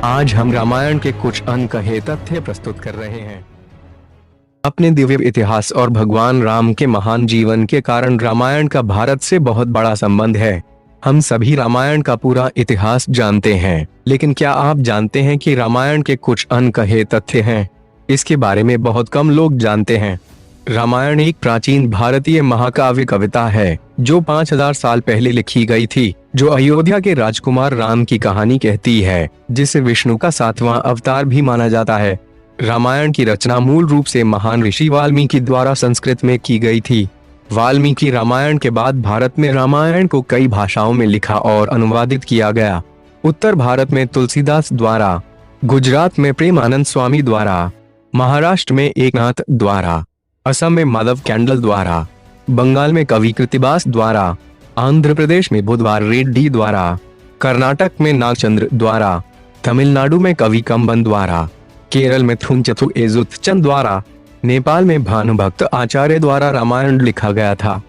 आज हम रामायण के कुछ अनकहे तथ्य प्रस्तुत कर रहे हैं। अपने दिव्य इतिहास और भगवान राम के महान जीवन के कारण रामायण का भारत से बहुत बड़ा संबंध है। हम सभी रामायण का पूरा इतिहास जानते हैं, लेकिन क्या आप जानते हैं कि रामायण के कुछ अनकहे तथ्य हैं? इसके बारे में बहुत कम लोग जानते हैं। रामायण एक प्राचीन भारतीय महाकाव्य कविता है जो 5000 साल पहले लिखी गई थी, जो अयोध्या के राजकुमार राम की कहानी कहती है, जिसे विष्णु का 7वां अवतार भी माना जाता है। रामायण की रचना मूल रूप से महान ऋषि वाल्मीकि द्वारा संस्कृत में की गई थी। वाल्मीकि रामायण के बाद भारत में रामायण को कई भाषाओं में लिखा और अनुवादित किया गया। उत्तर भारत में तुलसीदास द्वारा, गुजरात में प्रेमानंद स्वामी द्वारा, महाराष्ट्र में एकनाथ द्वारा, असम में माधव कैंडल द्वारा, बंगाल में कवि कृतिवास द्वारा, आंध्र प्रदेश में बुधवार रेड्डी द्वारा, कर्नाटक में नागचंद्र द्वारा, तमिलनाडु में कवि कंबन द्वारा, केरल में थुंचथु एजुतचंद द्वारा, नेपाल में भानुभक्त आचार्य द्वारा रामायण लिखा गया था।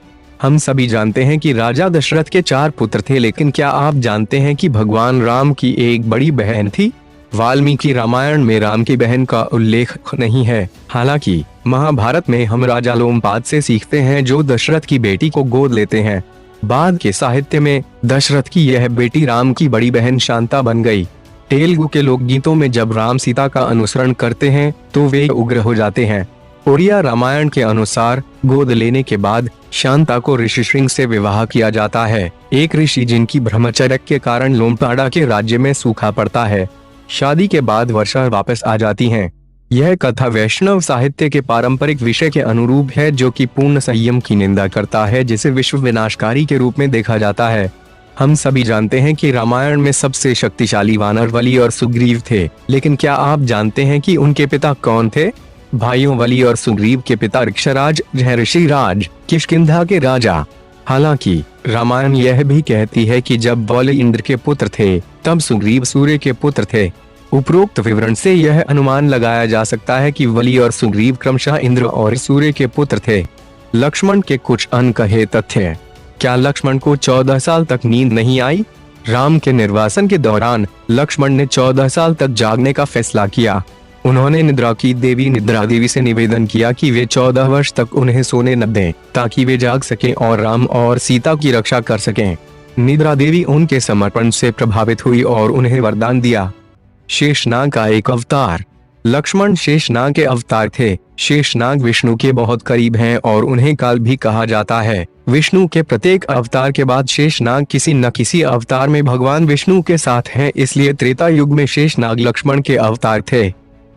हम सभी जानते हैं कि राजा दशरथ के 4 पुत्र थे, लेकिन क्या आप जानते हैं कि भगवान राम की एक बड़ी बहन थी? वाल्मीकि रामायण में राम की बहन का उल्लेख नहीं है। हालांकि महाभारत में हम राजा लोमपाद से सीखते हैं, जो दशरथ की बेटी को गोद लेते हैं। बाद के साहित्य में दशरथ की यह बेटी राम की बड़ी बहन शांता बन गई। तेलुगु के लोकगीतों में जब राम सीता का अनुसरण करते हैं तो वे उग्र हो जाते हैं। ओडिया रामायण के अनुसार गोद लेने के बाद शांता को ऋषि श्रृंग से विवाह किया जाता है, एक ऋषि जिनकी ब्रह्मचर्य के कारण लोमपाड़ा के राज्य में सूखा पड़ता है। शादी के बाद वर्षा वापस आ जाती हैं। यह कथा वैष्णव साहित्य के पारंपरिक विषय के अनुरूप है, जो कि पूर्ण संयम की निंदा करता है, जिसे विश्व विनाशकारी के रूप में देखा जाता है। हम सभी जानते हैं कि रामायण में सबसे शक्तिशाली वानर वली और सुग्रीव थे, लेकिन क्या आप जानते हैं कि उनके पिता कौन थे? भाइयों वली और सुग्रीव के पिता ऋक्षराज ऋषिराज, किष्किंधा के राजा। हालांकि रामायण यह भी कहती है कि जब वली इंद्र के पुत्र थे, तब सुग्रीव सूर्य के पुत्र थे। उपरोक्त विवरण से यह अनुमान लगाया जा सकता है कि वली और सुग्रीव क्रमशः इंद्र और सूर्य के पुत्र थे। लक्ष्मण के कुछ अनकहे तथ्य। क्या लक्ष्मण को 14 साल तक नींद नहीं आई? राम के निर्वासन के दौरान लक्ष्मण ने 14 साल तक जागने का फैसला किया। उन्होंने निद्रा की देवी निद्रा देवी से निवेदन किया कि वे 14 वर्ष तक उन्हें सोने न दें, ताकि वे जाग सकें और राम और सीता की रक्षा कर सकें। निद्रा देवी उनके समर्पण से प्रभावित हुई और उन्हें वरदान दिया। शेषनाग का एक अवतार। लक्ष्मण शेषनाग के अवतार थे। शेषनाग विष्णु के बहुत करीब हैं और उन्हें काल भी कहा जाता है। विष्णु के प्रत्येक अवतार के बाद शेषनाग किसी न किसी अवतार में भगवान विष्णु के साथ हैं, इसलिए त्रेता युग में शेषनाग लक्ष्मण के अवतार थे।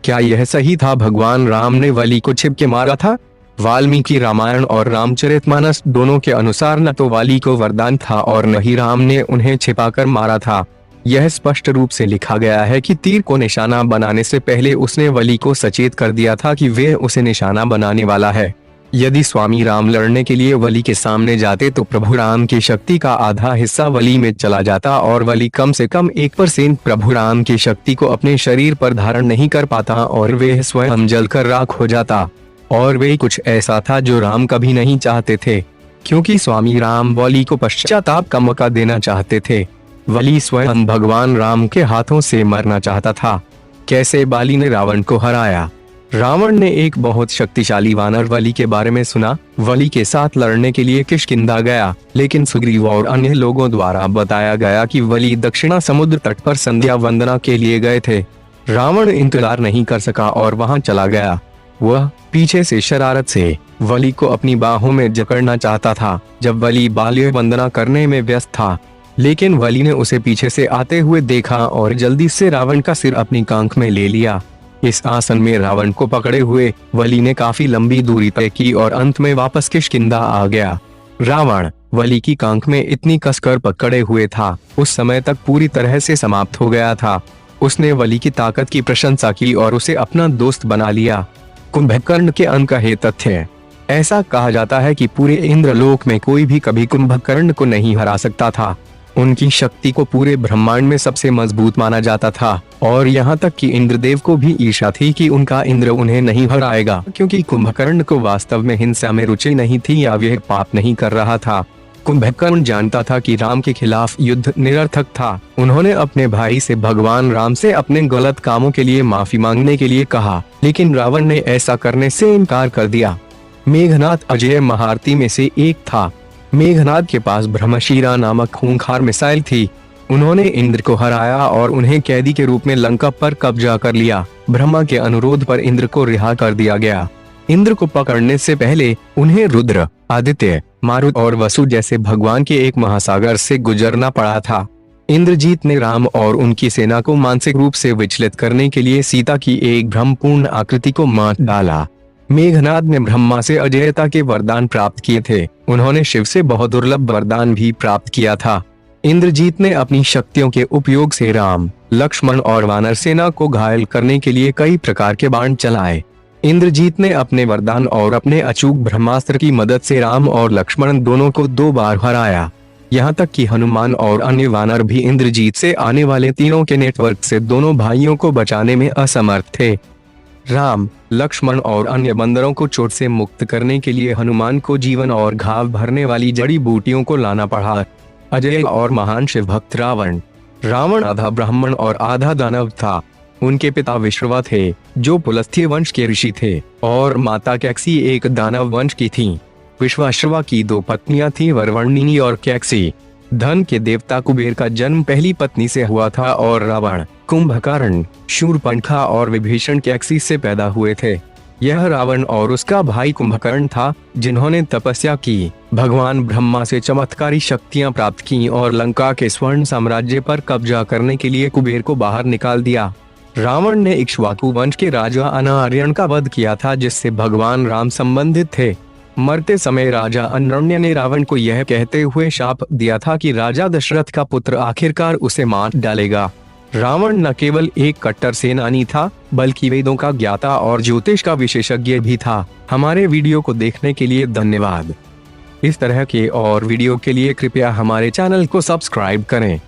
क्या यह सही था? भगवान राम ने वली को छिप के मारा था? वाल्मीकि रामायण और रामचरितमानस दोनों के अनुसार न तो वाली को वरदान था और न ही राम ने उन्हें छिपाकर मारा था। यह स्पष्ट रूप से लिखा गया है कि तीर को निशाना बनाने से पहले उसने वली को सचेत कर दिया था कि वे उसे निशाना बनाने वाला है। यदि स्वामी राम लड़ने के लिए वली के सामने जाते तो प्रभु राम की शक्ति का आधा हिस्सा वली में चला जाता और वली कम से कम 1% प्रभु राम की शक्ति को अपने शरीर पर धारण नहीं कर पाता और वे स्वयं जलकर राख हो जाता। और वे कुछ ऐसा था जो राम कभी नहीं चाहते थे, क्योंकि स्वामी राम वली को पश्चाताप का मौका देना चाहते थे। वली स्वयं भगवान राम के हाथों से मरना चाहता था। कैसे बाली ने रावण को हराया? रावण ने एक बहुत शक्तिशाली वानर वली के बारे में सुना। वली के साथ लड़ने के लिए किष्किंधा गया, लेकिन सुग्रीव और अन्य लोगों द्वारा बताया गया कि वली दक्षिणा समुद्र तट पर संध्या वंदना के लिए गए थे। रावण इंतजार नहीं कर सका और वहां चला गया। वह पीछे से शरारत से वली को अपनी बाहों में जकड़ना चाहता था। जब वली बाल्य वंदना करने में व्यस्त था, लेकिन वली ने उसे पीछे से आते हुए देखा और जल्दी से रावण का सिर अपनी कांख में ले लिया। इस आसन में रावण को पकड़े हुए वली ने काफी लंबी दूरी तय की और अंत में वापस किष्किंधा आ गया। रावण वली की कांख में इतनी कसकर पकड़े हुए था, उस समय तक पूरी तरह से समाप्त हो गया था। उसने वली की ताकत की प्रशंसा की और उसे अपना दोस्त बना लिया। कुंभकर्ण के अनकहे तथ्य। ऐसा कहा जाता है कि पूरे इंद्रलोक में कोई भी कभी कुंभकर्ण को नहीं हरा सकता था। उनकी शक्ति को पूरे ब्रह्मांड में सबसे मजबूत माना जाता था और यहाँ तक कि इंद्रदेव को भी ईर्ष्या थी कि उनका इंद्र उन्हें नहीं हराएगा, क्योंकि कुंभकर्ण को वास्तव में हिंसा में रुचि नहीं थी या वह पाप नहीं कर रहा था। कुंभकर्ण जानता था कि राम के खिलाफ युद्ध निरर्थक था। उन्होंने अपने भाई से भगवान राम से अपने गलत कामों के लिए माफी मांगने के लिए कहा, लेकिन रावण ने ऐसा करने से इनकार कर दिया। मेघनाद अजेय महारथी में से एक था। मेघनाद के पास ब्रह्मशिरा नामक खूंखार मिसाइल थी। उन्होंने इंद्र को हराया और उन्हें कैदी के रूप में लंका पर कब्जा कर लिया। ब्रह्मा के अनुरोध पर इंद्र को रिहा कर दिया गया। इंद्र को पकड़ने से पहले उन्हें रुद्र, आदित्य, मारुत और वसु जैसे भगवान के एक महासागर से गुजरना पड़ा था। इंद्रजीत ने राम और उनकी सेना को मानसिक रूप से विचलित करने के लिए सीता की एक भ्रमपूर्ण आकृति को मार डाला। मेघनाद ने ब्रह्मा से अजेयता के वरदान प्राप्त किए थे। उन्होंने शिव से बहुत दुर्लभ वरदान भी प्राप्त किया था। इंद्रजीत ने अपनी शक्तियों के उपयोग से राम, लक्ष्मण और वानर सेना को घायल करने के लिए कई प्रकार के बाण चलाए। इंद्रजीत ने अपने वरदान और अपने अचूक ब्रह्मास्त्र की मदद से राम और लक्ष्मण दोनों को 2 बार हराया। यहाँ तक कि हनुमान और अन्य वानर भी इंद्रजीत से आने वाले तीरों के नेटवर्क से दोनों भाइयों को बचाने में असमर्थ थे। राम, लक्ष्मण और अन्य बंदरों को चोट से मुक्त करने के लिए हनुमान को जीवन और घाव भरने वाली जड़ी बूटियों को लाना पड़ा। अजय और महान शिव भक्त रावण आधा ब्राह्मण और आधा दानव था। उनके पिता विश्रवा थे, जो पुलस्त्य वंश के ऋषि थे, और माता कैकसी एक दानव वंश की थी। विश्वाश्रवा की 2 पत्नियां थी, वरवर्णिनी और कैकसी। धन के देवता कुबेर का जन्म पहली पत्नी से हुआ था और रावण, कुंभकर्ण, शूर्पणखा और विभीषण कैकसी से पैदा हुए थे। यह रावण और उसका भाई कुंभकर्ण था, जिन्होंने तपस्या की, भगवान ब्रह्मा से चमत्कारी शक्तियां प्राप्त की और लंका के स्वर्ण साम्राज्य पर कब्जा करने के लिए कुबेर को बाहर निकाल दिया। रावण ने इक्ष्वाकु वंश के राजा अनार्यण का वध किया था, जिससे भगवान राम संबंधित थे। मरते समय राजा अनरण्य ने रावण को यह कहते हुए शाप दिया था कि राजा दशरथ का पुत्र आखिरकार उसे मार डालेगा। रावण न केवल एक कट्टर सेनानी था, बल्कि वेदों का ज्ञाता और ज्योतिष का विशेषज्ञ भी था। हमारे वीडियो को देखने के लिए धन्यवाद। इस तरह के और वीडियो के लिए कृपया हमारे चैनल को सब्सक्राइब करें।